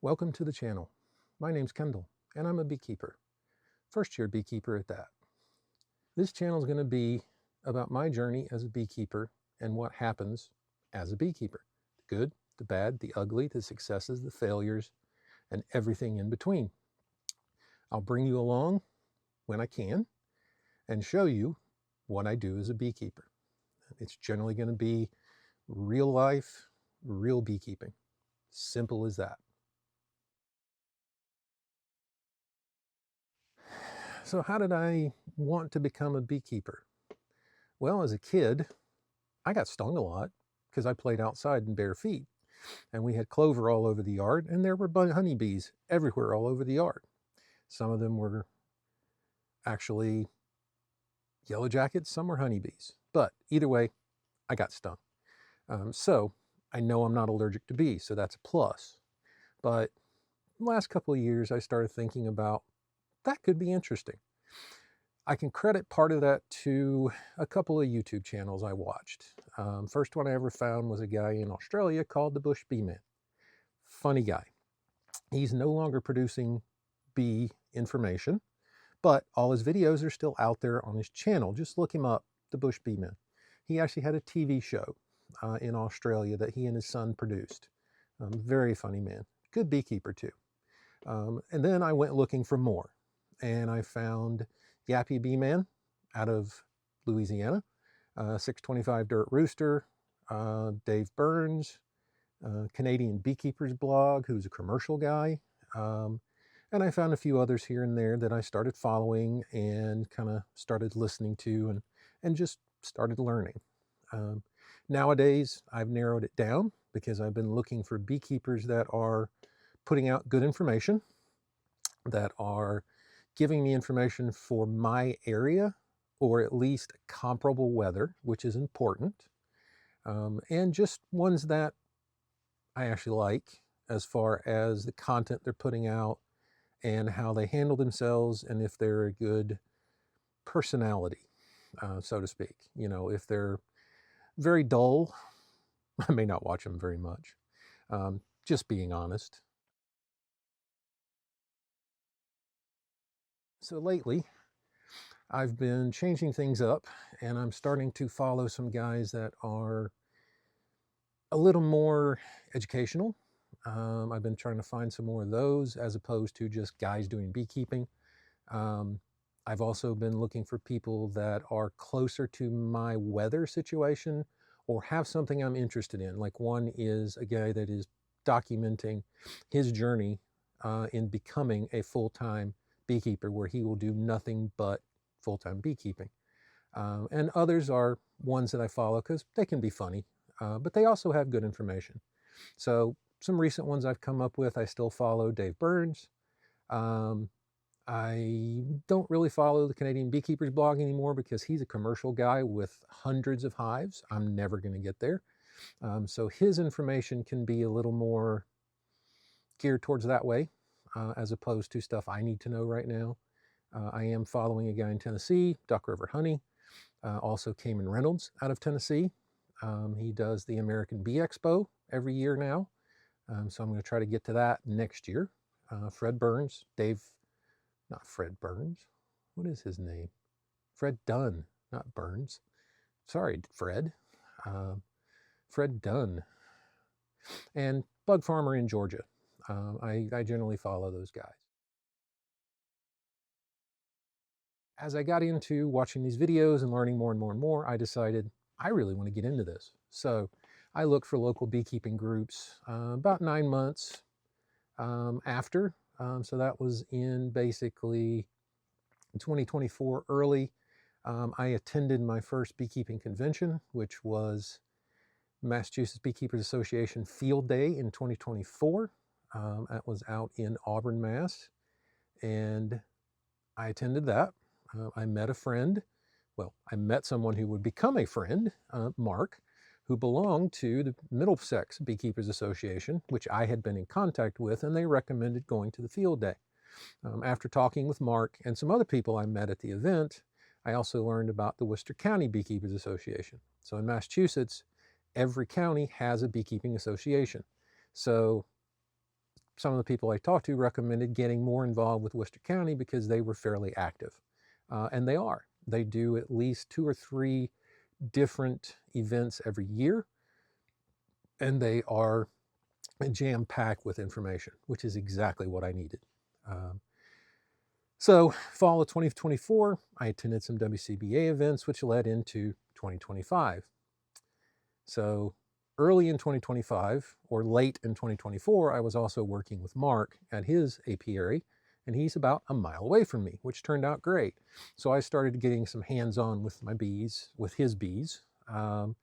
Welcome to the channel. My name's Kendall, and I'm a beekeeper. First-year beekeeper at that. This channel is going to be about my journey as a beekeeper and what happens as a beekeeper. The good, the bad, the ugly, the successes, the failures, and everything in between. I'll bring you along when I can and show you what I do as a beekeeper. It's generally going to be real life, real beekeeping. Simple as that. So how did I want to become a beekeeper? Well, as a kid, I got stung a lot because I played outside in bare feet. And we had clover all over the yard, and there were honeybees everywhere all over the yard. Some of them were actually yellow jackets, some were honeybees. But either way, I got stung. So I know I'm not allergic to bees, so that's a plus. But the last couple of years, I started thinking about that could be interesting. I can credit part of that to a couple of YouTube channels I watched. First one I ever found was a guy in Australia called the Bush Bee Man. Funny guy. He's no longer producing bee information, but all his videos are still out there on his channel. Just look him up, the Bush Bee Man. He actually had a TV show in Australia that he and his son produced. Very funny man. Good beekeeper too. And then I went looking for more, and I found Yappy Bee Man out of Louisiana, 625 Dirt Rooster, Dave Burns, Canadian Beekeepers blog, who's a commercial guy. And I found a few others here and there that I started following and kind of started listening to and just started learning. Nowadays, I've narrowed it down because I've been looking for beekeepers that are putting out good information, that are giving me information for my area, or at least comparable weather, which is important, and just ones that I actually like as far as the content they're putting out and how they handle themselves, and if they're a good personality, so to speak. You know, if they're very dull, I may not watch them very much. Just being honest. So lately, I've been changing things up, and I'm starting to follow some guys that are a little more educational. I've been trying to find some more of those as opposed to just guys doing beekeeping. I've also been looking for people that are closer to my weather situation or have something I'm interested in. Like one is a guy that is documenting his journey in becoming a full-time beekeeper, where he will do nothing but full-time beekeeping. And others are ones that I follow because they can be funny, but they also have good information. So some recent ones I've come up with, I still follow Dave Burns. I don't really follow the Canadian Beekeepers blog anymore because he's a commercial guy with hundreds of hives. I'm never going to get there. So his information can be a little more geared towards that way, as opposed to stuff I need to know right now. I am following a guy in Tennessee, Duck River Honey, also Cayman Reynolds out of Tennessee. He does the American Bee Expo every year now. So I'm going to try to get to that next year. Fred Burns, not Fred Burns. What is his name? Fred Dunn, not Burns. Sorry, Fred. Fred Dunn. And Bug Farmer in Georgia. I generally follow those guys. As I got into watching these videos and learning more and more and more, I decided I really want to get into this. So I looked for local beekeeping groups about 9 months after. So that was in basically 2024 early. I attended my first beekeeping convention, which was Massachusetts Beekeepers Association Field Day in 2024. That was out in Auburn, Mass. And I attended that. I met a friend. Well, I met someone who would become a friend, Mark, who belonged to the Middlesex Beekeepers Association, which I had been in contact with, and they recommended going to the field day. After talking with Mark and some other people I met at the event, I also learned about the Worcester County Beekeepers Association. So in Massachusetts, every county has a beekeeping association. So some of the people I talked to recommended getting more involved with Worcester County because they were fairly active. And they are. They do at least 2 or 3 different events every year, and they are jam-packed with information, which is exactly what I needed. So fall of 2024, I attended some WCBA events, which led into 2025. So early in 2025, or late in 2024, I was also working with Mark at his apiary, and he's about a mile away from me, which turned out great. So I started getting some hands-on with my bees, with his bees, and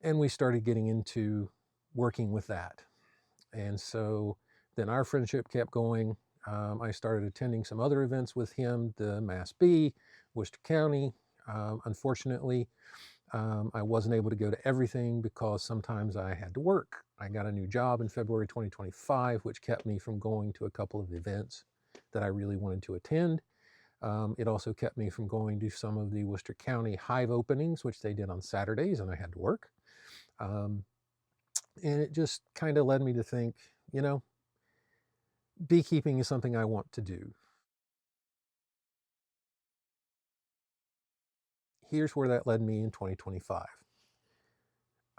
we started getting into working with that. And so then our friendship kept going. I started attending some other events with him, the Mass Bee, Worcester County. Unfortunately, I wasn't able to go to everything because sometimes I had to work. I got a new job in February 2025, which kept me from going to a couple of events that I really wanted to attend. It also kept me from going to some of the Worcester County hive openings, which they did on Saturdays, and I had to work. And it just kind of led me to think, you know, beekeeping is something I want to do. Here's where that led me in 2025.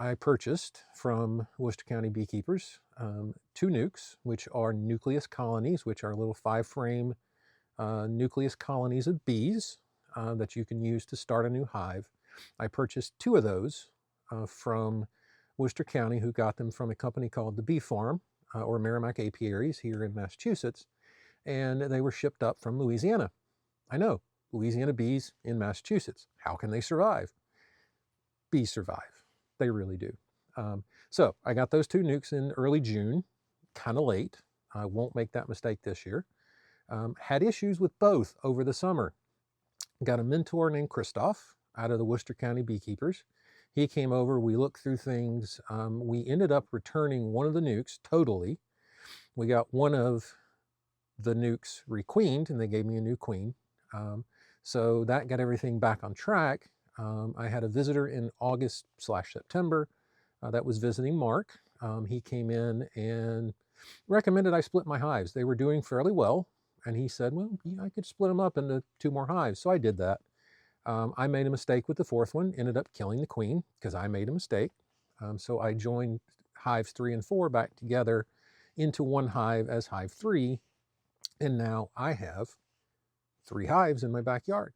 I purchased from Worcester County beekeepers 2 nukes, which are nucleus colonies, which are little 5-frame nucleus colonies of bees that you can use to start a new hive. I purchased 2 of those from Worcester County, who got them from a company called the Bee Farm or Merrimack Apiaries here in Massachusetts, and they were shipped up from Louisiana. I know, Louisiana bees in Massachusetts. How can they survive? Bees survive. They really do. So I got those 2 nukes in early June, kind of late. I won't make that mistake this year. Had issues with both over the summer. Got a mentor named Christoph out of the Worcester County Beekeepers. He came over, we looked through things. We ended up returning one of the nukes totally. We got one of the nukes requeened, and they gave me a new queen. So that got everything back on track. I had a visitor in August/September that was visiting Mark. He came in and recommended I split my hives. They were doing fairly well, and he said, well, I could split them up into 2 more hives. So I did that. I made a mistake with the 4th one, ended up killing the queen because I made a mistake. So I joined hives 3 and 4 back together into one hive as hive 3, and now I have 3 hives in my backyard.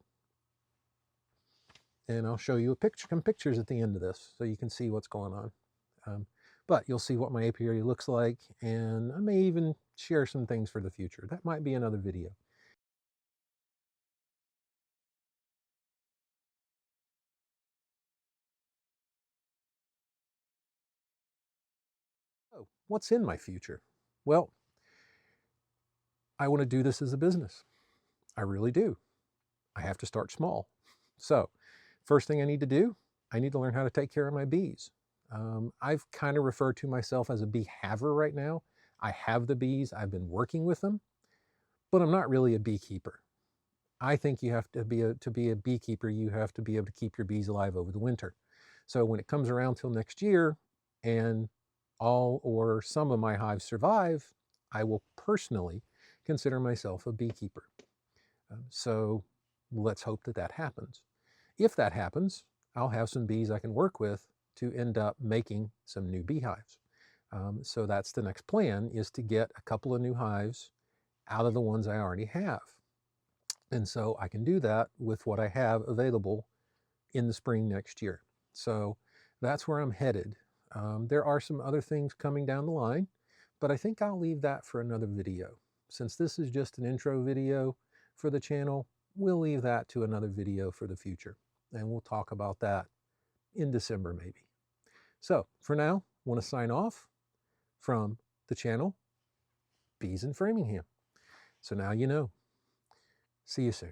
And I'll show you some pictures at the end of this so you can see what's going on. But you'll see what my apiary looks like, and I may even share some things for the future. That might be another video. So, what's in my future? Well, I want to do this as a business. I really do. I have to start small. So, first thing I need to do, I need to learn how to take care of my bees. I've kind of referred to myself as a bee haver right now. I have the bees, I've been working with them, but I'm not really a beekeeper. I think you have to be a beekeeper, you have to be able to keep your bees alive over the winter. So when it comes around till next year and all or some of my hives survive, I will personally consider myself a beekeeper. So let's hope that that happens. If that happens, I'll have some bees I can work with to end up making some new beehives. So that's the next plan, is to get a couple of new hives out of the ones I already have. And so I can do that with what I have available in the spring next year. So that's where I'm headed. There are some other things coming down the line, but I think I'll leave that for another video. Since this is just an intro video for the channel, we'll leave that to another video for the future. And we'll talk about that in December maybe. So for now, I want to sign off from the channel, Bees in Framingham. So now you know. See you soon.